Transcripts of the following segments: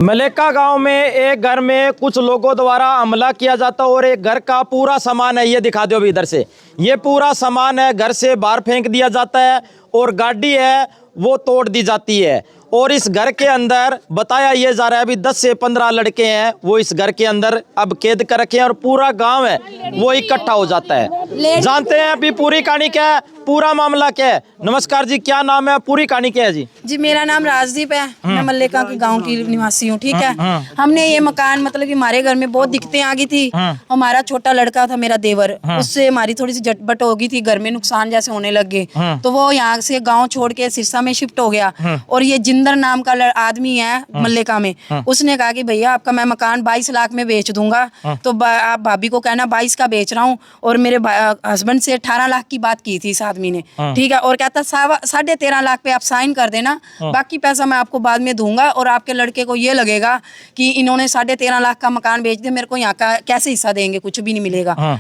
मलेका गांव में एक घर में कुछ लोगों द्वारा हमला किया जाता है और एक घर का पूरा सामान है, ये दिखा दो अभी इधर से। ये पूरा सामान है घर से बाहर फेंक दिया जाता है और गाड़ी है वो तोड़ दी जाती है। और इस घर के अंदर बताया ये जा रहा है अभी 10 से 15 लड़के हैं वो इस घर के अंदर अब कैद कर रखे हैं और पूरा गांव है वो इकट्ठा हो जाता है। जानते हैं अभी पूरी कहानी क्या है, पूरा मामला क्या है। नमस्कार जी, क्या नाम है, पूरी कहानी क्या है जी? जी मेरा नाम राजदीप है, मैं मल्लेका के गांव की निवासी हूँ। ठीक है, हमने ये मकान मतलब कि हमारे घर में बहुत दिक्कतें आ गई थी। हमारा छोटा लड़का था मेरा देवर, उससे हमारी थोड़ी सी झटपट हो गई थी, घर में नुकसान जैसे होने लग गए तो वो यहाँ से गांव छोड़ के सिरसा में शिफ्ट हो गया। और ये जिंदर नाम का आदमी है मल्लेका में, उसने कहा कि भैया आपका मैं मकान 22 लाख में बेच दूंगा। तो आप भाभी को कहना 22 का बेच रहा हूँ। और मेरे हस्बैंड से 18 लाख की बात की थी इस आदमी ने। ठीक है, और कहता 13.5 लाख पे आप साइन कर देना, बाकी पैसा मैं आपको बाद में दूंगा। और आपके लड़के को ये लगेगा कि इन्होंने 13.5 लाख का मकान बेच दिया, मेरे को यहाँ का कैसे हिस्सा देंगे, कुछ भी नहीं मिलेगा।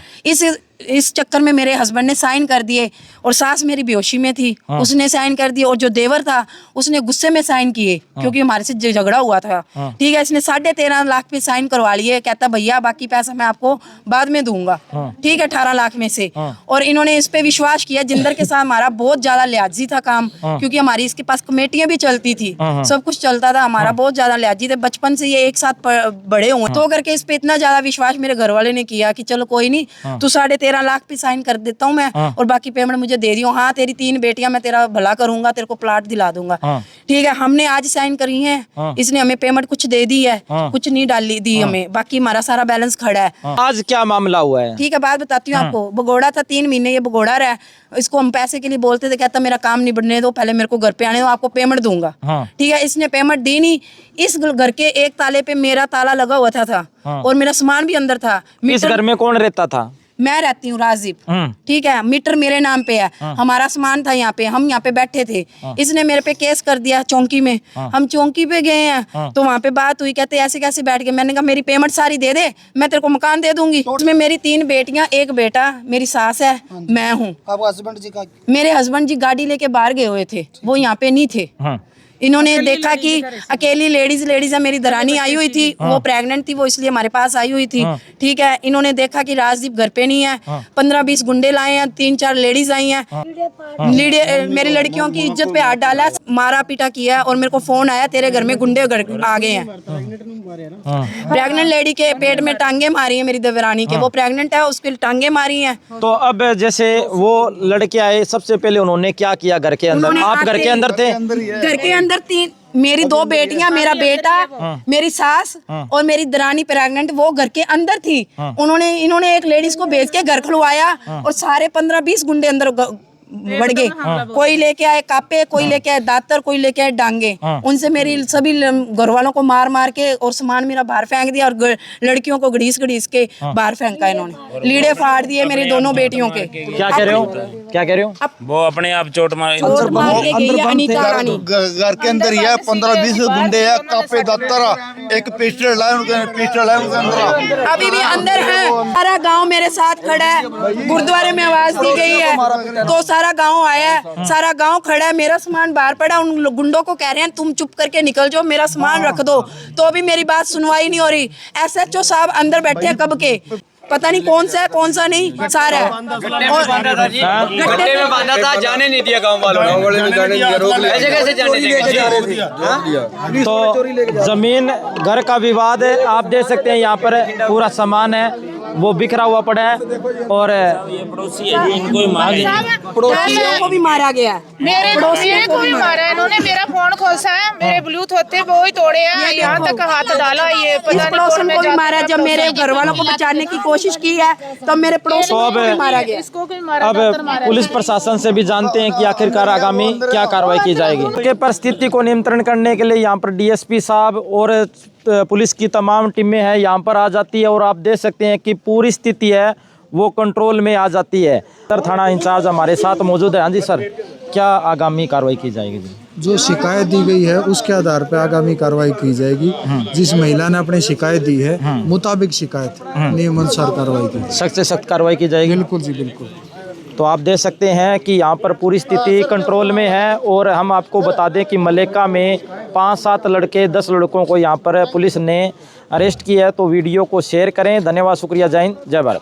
इस चक्कर में मेरे हस्बैंड ने साइन कर दिए और सास मेरी बेहोशी में थी, उसने साइन कर दिए। और जो देवर था उसने गुस्से में साइन किए क्योंकि हमारे से झगड़ा हुआ था। ठीक है, इसने 13.5 लाख पे साइन करवा लिए, कहता भैया बाकी पैसा मैं आपको बाद में दूंगा। ठीक है, 18 लाख में से। और इन्होंने इस पे विश्वास किया। जिंदर के साथ हमारा बहुत ज्यादा लिहाजी था काम, क्योंकि हमारी इसके पास कमेटियां भी चलती थी, सब कुछ चलता था, हमारा बहुत ज्यादा लिहाजी थे। बचपन से ये एक साथ बड़े हुए तो करके इस पे इतना ज्यादा विश्वास मेरे घर वाले ने किया कि चलो कोई नहीं, तू 13.5 लाख पे साइन कर देता हूँ मैं, और बाकी पेमेंट मुझे दे दियो। हाँ, तेरी 3 बेटियां, मैं तेरा भला करूंगा, तेरे को प्लाट दिला दूंगा। ठीक है, हमने आज साइन करी है, इसने हमें पेमेंट कुछ दे दी है, कुछ नहीं डाली दी हमें, बाकी हमारा सारा बैलेंस खड़ा है। आज क्या मामला हुआ है? ठीक है, बात बताती हूँ आपको। भगोड़ा था 3 महीने, ये भगोड़ा रहा। इसको हम पैसे के लिए बोलते थे, कहता मेरा काम निबड़ने दो, पहले मेरे को घर पे आने दो, आपको पेमेंट दूंगा। ठीक है, इसने पेमेंट दी नहीं। इस घर के एक ताले पे मेरा ताला लगा हुआ था और मेरा सामान भी अंदर था। इस घर में कौन रहता था? मैं रहती हूँ राजदीप। ठीक है, मीटर मेरे नाम पे है, हमारा सामान था यहाँ पे, हम यहाँ पे बैठे थे। इसने मेरे पे केस कर दिया चौकी में। हम चौकी पे गए हैं तो वहाँ पे बात हुई, कहते ऐसे कैसे बैठ गए। मैंने कहा मेरी पेमेंट सारी दे दे, मैं तेरे को मकान दे दूंगी। उसमें मेरी 3 बेटियां, 1 बेटा, मेरी सास है, मैं हूँ। मेरे हस्बैंड जी गाड़ी लेके बाहर गए हुए थे, वो यहाँ पे नहीं थे। इन्होंने देखा कि अकेली लेडीज है, मेरी दरानी आई हुई थी, वो प्रेग्नेंट थी, वो इसलिए हमारे पास आई हुई थी। ठीक है, इन्होंने देखा कि राजदीप घर पे नहीं है, 15-20 गुंडे लाए हैं, 3-4 लेडीज आई हैं, मेरी लड़कियों की इज्जत पे हाथ डाला, मारा पीटा किया। और मेरे को फोन आया तेरे घर में गुंडे आ गए हैं। प्रेग्नेंट लेडी के पेट में टांगे मारी है मेरी देवरानी के, वो प्रेग्नेंट है, उसके टांगे मारी है। तो अब जैसे वो लड़के आए, सबसे पहले उन्होंने क्या किया घर के अंदर? आप घर के अंदर थे? घर के अंदर 3 मेरी 2 बेटियां, मेरा बेटा, मेरी सास और मेरी दरानी प्रेग्नेंट, वो घर के अंदर थी। इन्होंने एक लेडीज को भेज के घर खुलवाया और सारे 15-20 गुंडे अंदर बढ़ गए। कोई लेके आए कापे, कोई लेके आए दातर, कोई लेके आए डांगे। उनसे मेरी सभी घर वालों को मार के और सामान मेरा बाहर फेंक दिया और लड़कियों को घड़ीस के बाहर फेंका इन्होंने। लीड़े फाड़ दिए मेरी दोनों बेटियों के। क्या कह रहे हो? वो अपने आप चोट मार के गई है अनीता रानी। घर के अंदर ही है 15-20 गुंडे है, कापे दातर, एक पिस्टल लाए उनके अंदर, अभी भी अंदर है। सारा गांव मेरे साथ खड़ा है, गुरुद्वारे में आवाज दी गई है तो सारा गांव आया है, सारा गांव खड़ा है। मेरा सामान बाहर पड़ा, उन गुंडों को कह रहे हैं तुम चुप करके निकल जाओ, मेरा सामान रख दो, तो अभी मेरी बात सुनवाई नहीं हो रही। SHO साहब अंदर बैठे हैं कब के, पता नहीं कौन सा है कौन सा नहीं, सारा है। और गड्ढे में बांधा था, जाने नहीं दिया गांव वालों ने। ऐसे कैसे जाने देंगे? तो जमीन घर का विवाद है, आप देख सकते हैं यहाँ पर पूरा सामान है वो बिखरा हुआ पड़ा है। और पड़ोसी है, इनको पड़ोसियों को भी मारा गया, मेरे को भी मारा है इन्होंने। मेरा फोन खोसा है, मेरे ब्लूटूथ होते वो ही तोड़े हैं, यहाँ तक हाथ डाला। ये पता नहीं पड़ोसन को भी मारा। जब मेरे घर वालों को बचाने की कोशिश की है तो मेरे पड़ोसन को भी मारा गया। इसको भी मारा। अब पुलिस प्रशासन से भी जानते हैं कि आखिरकार आगामी क्या कार्रवाई की जाएगी। के परिस्थिति को नियंत्रण करने के लिए यहाँ पर DSP साहब और पुलिस की तमाम टीमें हैं यहाँ पर आ जाती है और आप देख सकते हैं कि पूरी स्थिति है वो कंट्रोल में आ जाती है। सर, थाना इंचार्ज हमारे साथ मौजूद है। हाँ जी सर, क्या आगामी कार्रवाई की जाएगी जी? जो शिकायत दी गई है उसके आधार पर आगामी कार्रवाई की जाएगी। जिस महिला ने अपनी शिकायत दी है मुताबिक शिकायत नियमानुसार कार्रवाई की, सख्त से सख्त कार्रवाई की जाएगी। बिल्कुल जी बिल्कुल। तो आप देख सकते हैं कि यहाँ पर पूरी स्थिति कंट्रोल में है। और हम आपको बता दें कि मलेका में 5-7 लड़के 10 लड़कों को यहाँ पर पुलिस ने अरेस्ट किया है। तो वीडियो को शेयर करें। धन्यवाद, शुक्रिया, जय हिंद, जय भारत।